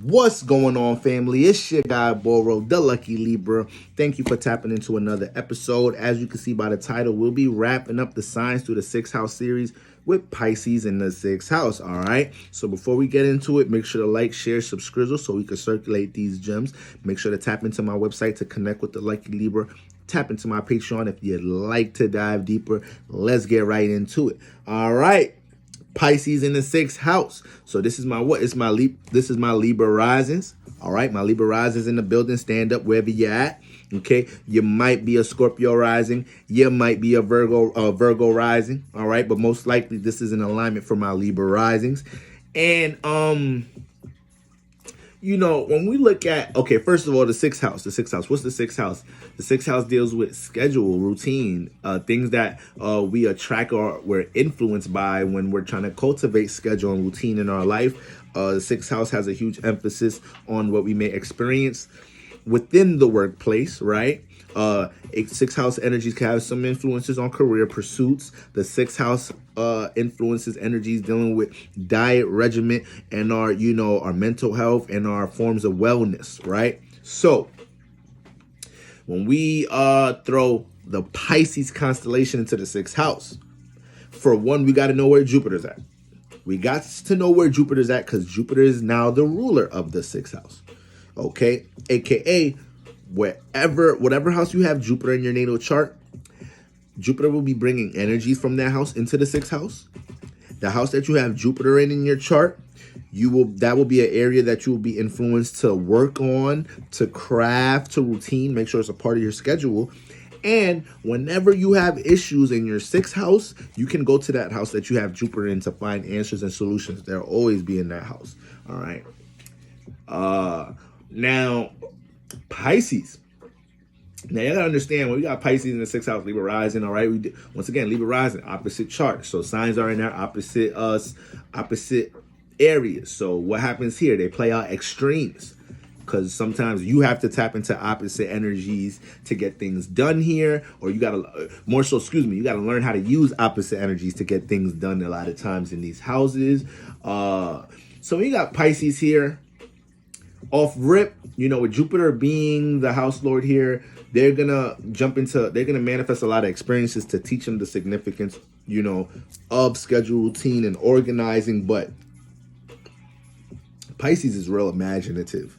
What's going on, family? It's your guy, Boro, the Lucky Libra. Thank you for tapping into another episode. As you can see by the title, we'll be wrapping up the signs through the 6-house series with Pisces in the 6th house, all right? So before we get into it, make sure to like, share, subscribe so we can circulate these gems. Make sure to tap into my website to connect with the Lucky Libra. Tap into my Patreon if you'd like to dive deeper. Let's get right into it. All right. Pisces in the 6th house. So this is my this is my Libra risings. All right, my Libra risings in the building. Stand up wherever you're at. Okay, you might be a Scorpio rising. You might be a Virgo rising. All right, but most likely this is an alignment for my Libra risings. And when we look at, okay, first of all, the 6th house. What's the 6th house? The 6th house deals with schedule, routine, things that we attract or we're influenced by when we're trying to cultivate schedule and routine in our life. The 6th house has a huge emphasis on what we may experience within the workplace, right? 6th house energies can have some influences on career pursuits. The 6th house influences energies dealing with diet, regimen, and our mental health and our forms of wellness, right? So when we throw the Pisces constellation into the 6th house, for one, we got to know where Jupiter's at. We got to know where Jupiter's at because Jupiter is now the ruler of the 6th house. Okay, aka whatever house you have Jupiter in your natal chart, Jupiter will be bringing energies from that house into the 6th house. The house that you have Jupiter in your chart, that will be an area that you will be influenced to work on, to craft, to routine. Make sure it's a part of your schedule. And whenever you have issues in your 6th house, you can go to that house that you have Jupiter in to find answers and solutions. They'll always be in that house. All right. Now, Pisces. Now, you gotta understand, when we got Pisces in the 6th house, Libra rising, all right? Once again, Libra rising, opposite chart. So signs are in their opposite areas. So what happens here? They play out extremes because sometimes you have to tap into opposite energies to get things done here, or you gotta learn how to use opposite energies to get things done a lot of times in these houses. So we got Pisces here. Off rip, with Jupiter being the house lord here, they're gonna manifest a lot of experiences to teach them the significance, of schedule, routine, and organizing. But Pisces is real imaginative.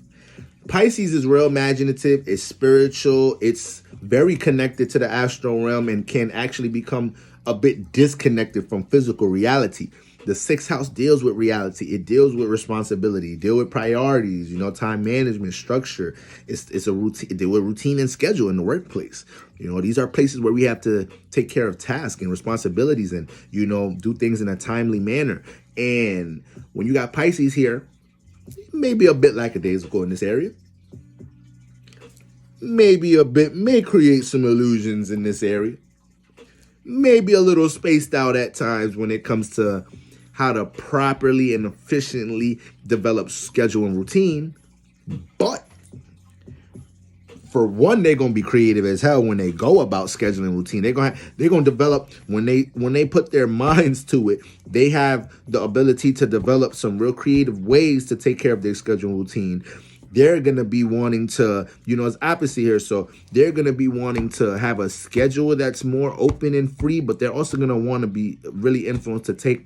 It's spiritual. It's very connected to the astral realm and can actually become a bit disconnected from physical reality. The 6th house deals with reality. It deals with responsibility. Deal with priorities. Time management, structure. It's a routine. Deal with routine and schedule in the workplace. These are places where we have to take care of tasks and responsibilities and do things in a timely manner. And when you got Pisces here, maybe a bit lackadaisical in this area. Maybe a bit may create some illusions in this area. Maybe a little spaced out at times when it comes to how to properly and efficiently develop schedule and routine. But for one, they're gonna be creative as hell when they go about scheduling routine. They're gonna develop when they put their minds to it. They have the ability to develop some real creative ways to take care of their schedule and routine. They're gonna be wanting to, it's opposite here. So they're gonna be wanting to have a schedule that's more open and free, but they're also gonna want to be really influenced to take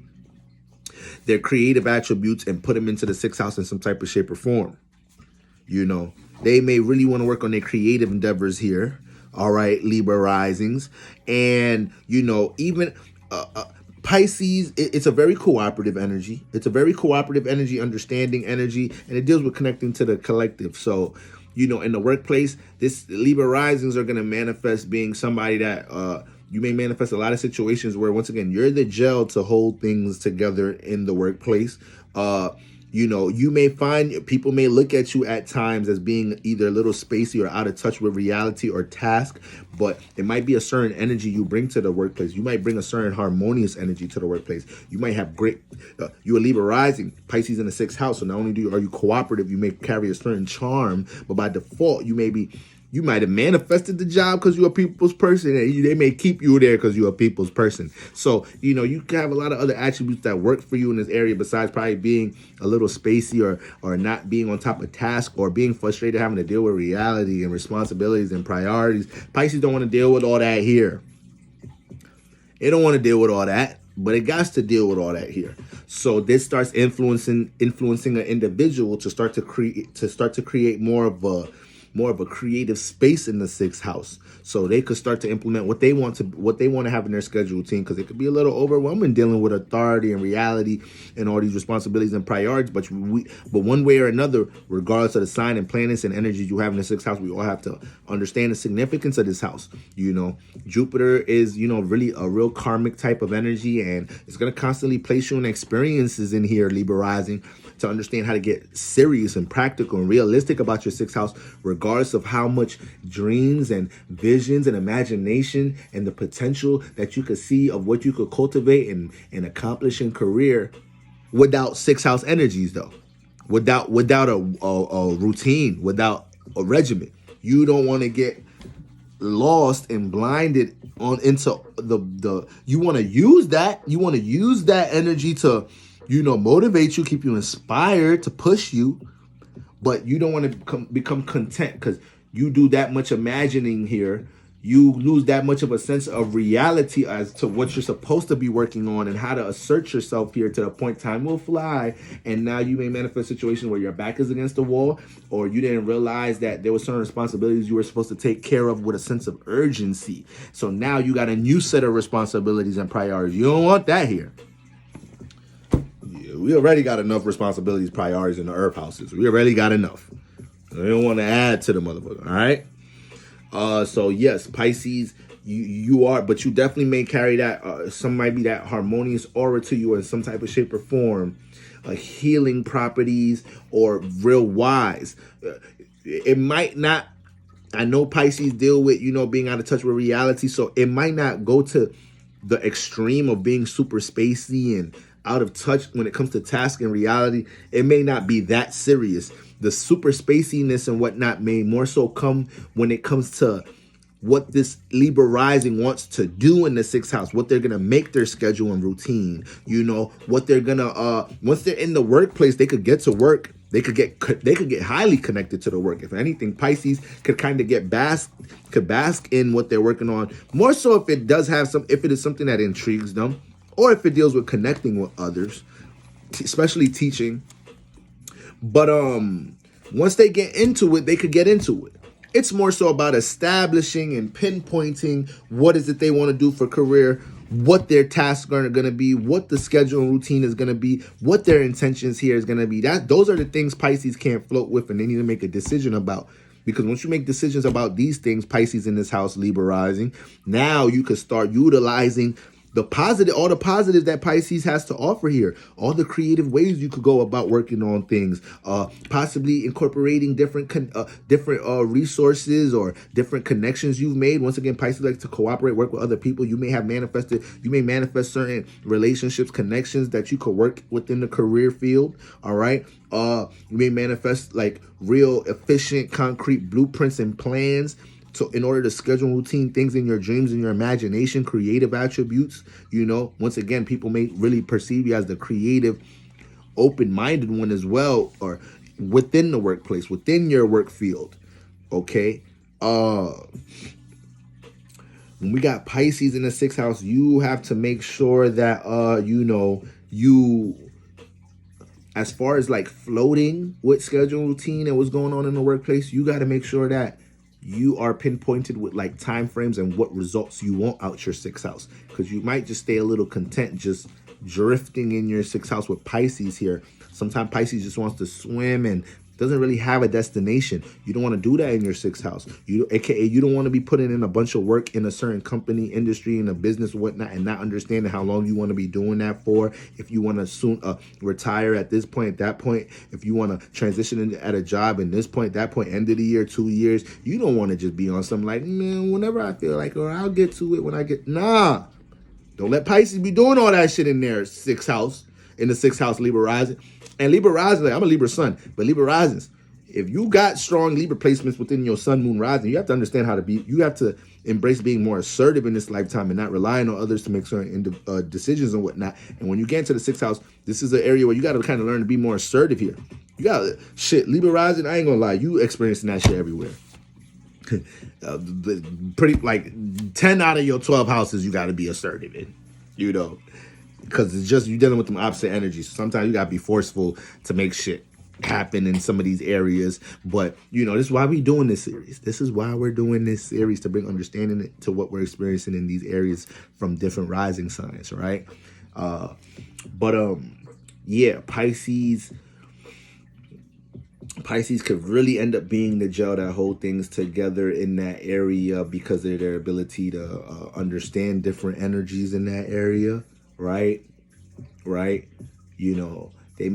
their creative attributes and put them into the 6th house in some type of shape or form. They may really want to work on their creative endeavors here. All right, Libra risings. And, even Pisces, it's a very cooperative energy. It's a very cooperative energy, understanding energy, and it deals with connecting to the collective. So, in the workplace, this Libra risings are going to manifest being somebody that you may manifest a lot of situations where, once again, you're the gel to hold things together in the workplace. You may find people may look at you at times as being either a little spacey or out of touch with reality or task, but it might be a certain energy you bring to the workplace. You might bring a certain harmonious energy to the workplace. You might have you're a Libra rising, Pisces in the 6th house. So not only are you cooperative, you may carry a certain charm, but by default, you may be You might have manifested the job because you're a people's person, and they may keep you there because you're a people's person. So, you can have a lot of other attributes that work for you in this area besides probably being a little spacey or not being on top of task or being frustrated having to deal with reality and responsibilities and priorities. Pisces don't want to deal with all that here. They don't want to deal with all that, but it got to deal with all that here. So this starts influencing an individual to start to create more of a creative space in the sixth house, so they could start to implement what they want to have in their schedule routine, because it could be a little overwhelming dealing with authority and reality and all these responsibilities and priorities. But one way or another, regardless of the sign and planets and energies you have in the sixth house, we all have to understand the significance of this house. Jupiter is really a real karmic type of energy, and it's going to constantly place you in experiences in here, Libra rising, to understand how to get serious and practical and realistic about your sixth house, regardless of how much dreams and visions and imagination and the potential that you could see of what you could cultivate and accomplish in career without sixth house energies, though. Without a routine, without a regimen. You don't want to get lost and blinded into the you want to use that energy to motivate you, keep you inspired, to push you, but you don't want to become content, because you do that much imagining here. You lose that much of a sense of reality as to what you're supposed to be working on and how to assert yourself here, to the point time will fly, and now you may manifest a situation where your back is against the wall, or you didn't realize that there were certain responsibilities you were supposed to take care of with a sense of urgency. So now you got a new set of responsibilities and priorities. You don't want that here. We already got enough responsibilities, priorities in the earth houses. We already got enough. We don't want to add to the motherfucker, all right? So yes, Pisces, you are, but you definitely may carry that, some might be that harmonious aura to you in some type of shape or form, healing properties, or real wise. It might not, I know Pisces deal with, being out of touch with reality, so it might not go to the extreme of being super spacey and out of touch when it comes to task and reality. It may not be that serious. The super spaciness and whatnot may more so come when it comes to what this Libra rising wants to do in the sixth house, what they're going to make their schedule and routine, what they're going to, once they're in the workplace, they could get to work. They could get highly connected to the work. If anything, Pisces could kind of bask in what they're working on. More so if it is something that intrigues them, or if it deals with connecting with others, especially teaching. But once they get into it, they could get into it. It's more so about establishing and pinpointing what is it they want to do for career, what their tasks are going to be, what the schedule and routine is going to be, what their intentions here is going to be. Those are the things Pisces can't float with, and they need to make a decision about. Because once you make decisions about these things, Pisces in this house, Libra rising, now you can start utilizing all the positives that Pisces has to offer here, all the creative ways you could go about working on things, possibly incorporating different resources or different connections you've made. Once again, Pisces likes to cooperate, work with other people. You may manifest certain relationships, connections that you could work within the career field. All right. You may manifest like real efficient, concrete blueprints and plans. So in order to schedule routine things in your dreams and your imagination, creative attributes, once again, people may really perceive you as the creative, open-minded one as well, or within the workplace, within your work field. Okay. When we got Pisces in the sixth house, you have to make sure that, as far as like floating with schedule routine and what's going on in the workplace, you got to make sure that you are pinpointed with like time frames and what results you want out your sixth house, because you might just stay a little content just drifting in your sixth house with Pisces here. Sometimes Pisces just wants to swim and doesn't really have a destination. You don't want to do that in your sixth house. AKA you don't want to be putting in a bunch of work in a certain company, industry, in a business, whatnot, and not understanding how long you want to be doing that for. If you want to soon retire at this point, at that point, if you want to transition at a job in this point, that point, end of the year, 2 years, you don't want to just be on something like, man, whenever I feel like, or I'll get to it when I get, nah. Don't let Pisces be doing all that shit in their sixth house, in the sixth house, Libra rising. And Libra rising, like, I'm a Libra sun, but Libra risings, if you got strong Libra placements within your sun, moon, rising, you have to understand how to be, you have to embrace being more assertive in this lifetime and not relying on others to make certain decisions and whatnot. And when you get into the 6th house, this is an area where you got to kind of learn to be more assertive here. You got shit, Libra rising, I ain't gonna lie, you experiencing that shit everywhere. Pretty like 10 out of your 12 houses you got to be assertive in, you know, because it's just, you're dealing with them opposite energies. Sometimes you got to be forceful to make shit happen in some of these areas. But you know, this is why we doing this series. This is why we're doing this series, to bring understanding to what we're experiencing in these areas from different rising signs, right? Yeah, Pisces could really end up being the gel that hold things together in that area because of their ability to understand different energies in that area, right? You know, they're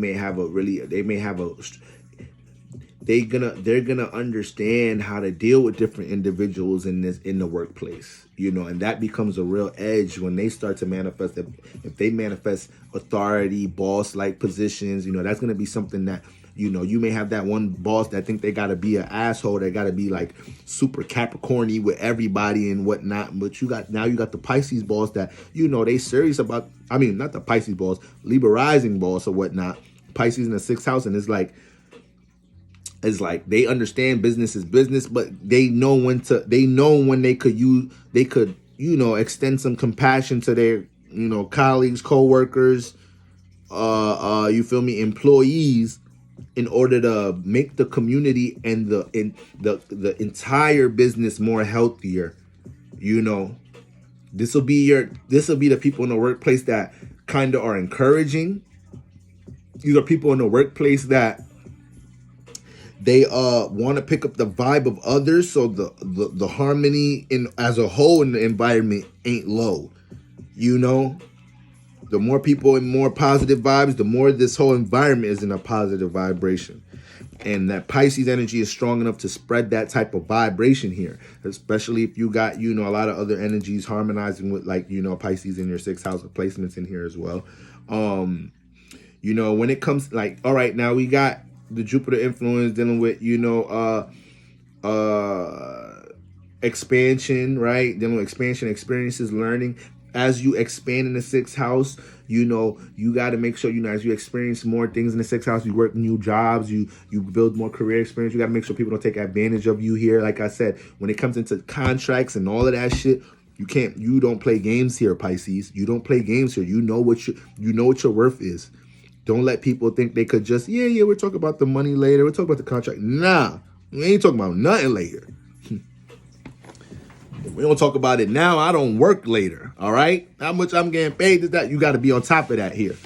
gonna understand how to deal with different individuals in the workplace, you know, and that becomes a real edge when they start to manifest. If they manifest authority, boss-like positions, you know, that's gonna be something that, you know, you may have that one boss that think they gotta be an asshole, they gotta be like super Capricorn-y with everybody and whatnot. But you got the Pisces boss that, you know, they serious about, I mean, not the Pisces boss, Libra rising boss or whatnot. Pisces in the 6th house, and it's like they understand business is business, but they know when they could, you know, extend some compassion to their, you know, colleagues, co-workers, you feel me, employees, in order to make the community and the entire business more healthier. You know, this will be the people in the workplace that kind of are encouraging. These are people in the workplace that they want to pick up the vibe of others, so the harmony in as a whole in the environment ain't low. You know, the more people and more positive vibes, the more this whole environment is in a positive vibration. And that Pisces energy is strong enough to spread that type of vibration here, especially if you got, you know, a lot of other energies harmonizing with, like, you know, Pisces in your 6th house of placements in here as well. You know, when it comes, like, all right, now we got the Jupiter influence dealing with, you know, expansion, right? Dealing with expansion, experiences, learning. As you expand in the 6th house, you know, you got to make sure, you know, as you experience more things in the 6th house, you work new jobs, you build more career experience. You got to make sure people don't take advantage of you here. Like I said, when it comes into contracts and all of that shit, you don't play games here, Pisces. You don't play games here. You know what your worth is. Don't let people think they could just, yeah, we're talking about the money later. We're talking about the contract. Nah, we ain't talking about nothing later. If we don't talk about it now, I don't work later. All right? How much I'm getting paid is that? You got to be on top of that here.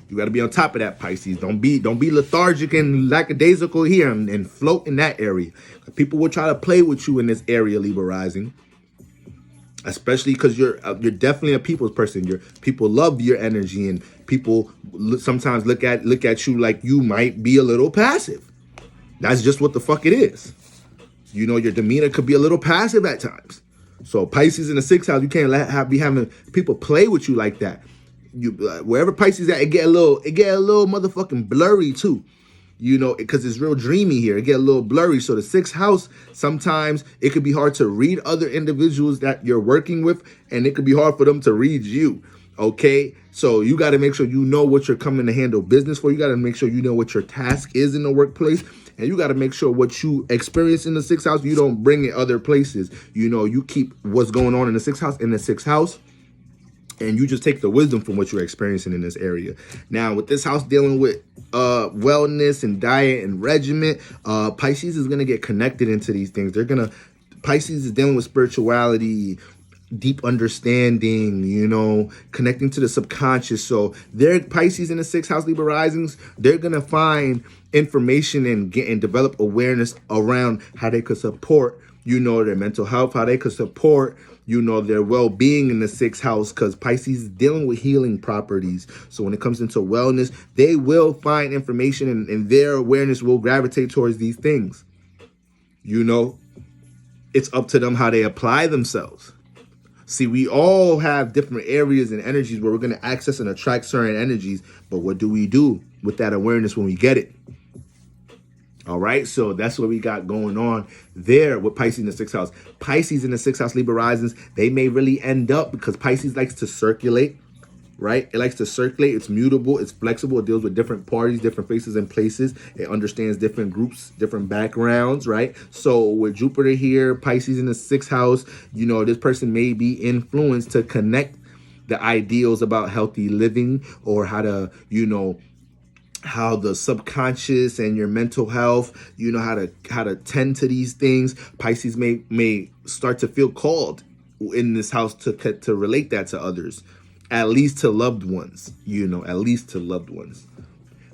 You got to be on top of that, Pisces. Don't be lethargic and lackadaisical here and float in that area. People will try to play with you in this area, Libra rising. Especially because you're definitely a people's person. People love your energy, and people sometimes look at you like you might be a little passive. That's just what the fuck it is. You know, your demeanor could be a little passive at times. So Pisces in the 6th house, you can't be having people play with you like that. You wherever Pisces at, it get a little motherfucking blurry too. You know, because it's real dreamy here. It get a little blurry. So the 6th house, sometimes it could be hard to read other individuals that you're working with, and it could be hard for them to read you. Okay, so you got to make sure you know what you're coming to handle business for. You got to make sure you know what your task is in the workplace. And you got to make sure what you experience in the 6th house, you don't bring it other places. You know, you keep what's going on in the 6th house, and you just take the wisdom from what you're experiencing in this area. Now, with this house dealing with wellness and diet and regimen, Pisces is going to get connected into these things. Pisces is dealing with spirituality, deep understanding, you know, connecting to the subconscious. So they're Pisces in the 6th house, Libra risings, they're going to find information and develop awareness around how they could support, you know, their mental health, how they could support, you know, their well-being in the 6th house, because Pisces is dealing with healing properties. So when it comes into wellness, they will find information, and their awareness will gravitate towards these things. You know, it's up to them how they apply themselves. See, we all have different areas and energies where we're going to access and attract certain energies. But what do we do with that awareness when we get it? All right, so that's what we got going on there with Pisces in the sixth house. Pisces in the sixth house, Libra risings, they may really end up, because Pisces likes to circulate, right? It likes to circulate. It's mutable. It's flexible. It deals with different parties, different faces and places. It understands different groups, different backgrounds, right? So with Jupiter here, Pisces in the sixth house, you know, this person may be influenced to connect the ideals about healthy living, or how to, you know, how the subconscious and your mental health, you know, how to tend to these things. Pisces may start to feel called in this house to relate that to others, at least to loved ones, you know, at least to loved ones.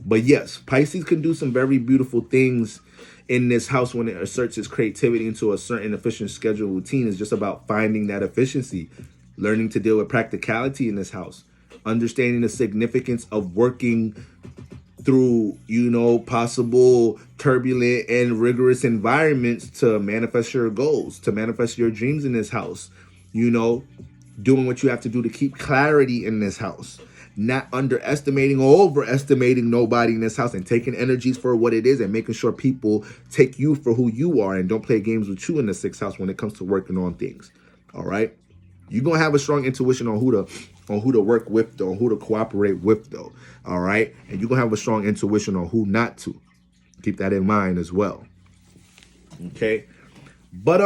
But yes, Pisces can do some very beautiful things in this house when it asserts its creativity into a certain efficient schedule routine. Is just about finding that efficiency, learning to deal with practicality in this house, understanding the significance of working through, you know, possible turbulent and rigorous environments to manifest your goals, to manifest your dreams in this house. You know, doing what you have to do to keep clarity in this house, not underestimating or overestimating nobody in this house, and taking energies for what it is, and making sure people take you for who you are and don't play games with you in the sixth house when it comes to working on things. All right, you're gonna have a strong intuition on who to work with, though, on who to cooperate with, though. All right, and you're gonna have a strong intuition on who not to. Keep that in mind as well. Okay, but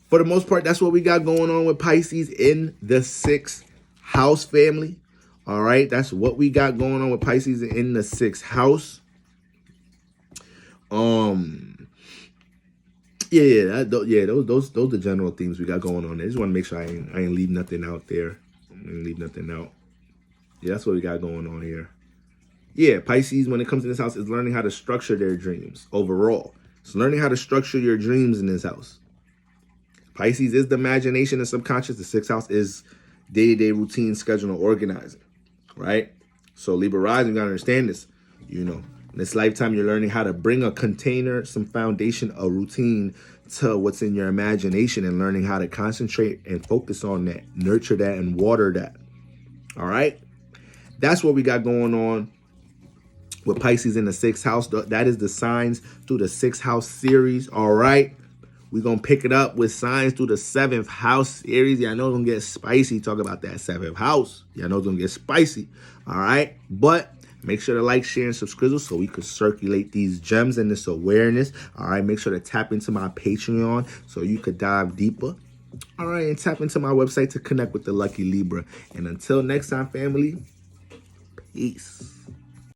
for the most part, that's what we got going on with Pisces in the sixth house, family. All right, that's what we got going on with Pisces in the sixth house. Those are the general themes we got going on. I just want to make sure I ain't leave nothing out there. I ain't leave nothing out. Yeah, that's what we got going on here. Yeah, Pisces, when it comes to this house, is learning how to structure their dreams overall. It's learning how to structure your dreams in this house. Pisces is the imagination and subconscious. The sixth house is day-to-day routine, schedule, and organizing, right? So Libra rising, you got to understand this. You know, in this lifetime, you're learning how to bring a container, some foundation, a routine to what's in your imagination, and learning how to concentrate and focus on that, nurture that, and water that. All right? That's what we got going on with Pisces in the sixth house. That is the signs through the sixth house series. All right? We're going to pick it up with signs through the seventh house series. Y'all know it's going to get spicy. Talk about that seventh house. Y'all know it's going to get spicy. All right? But make sure to like, share, and subscribe so we could circulate these gems and this awareness. All right? Make sure to tap into my Patreon so you could dive deeper. All right? And tap into my website to connect with the Lucky Libra. And until next time, family, peace.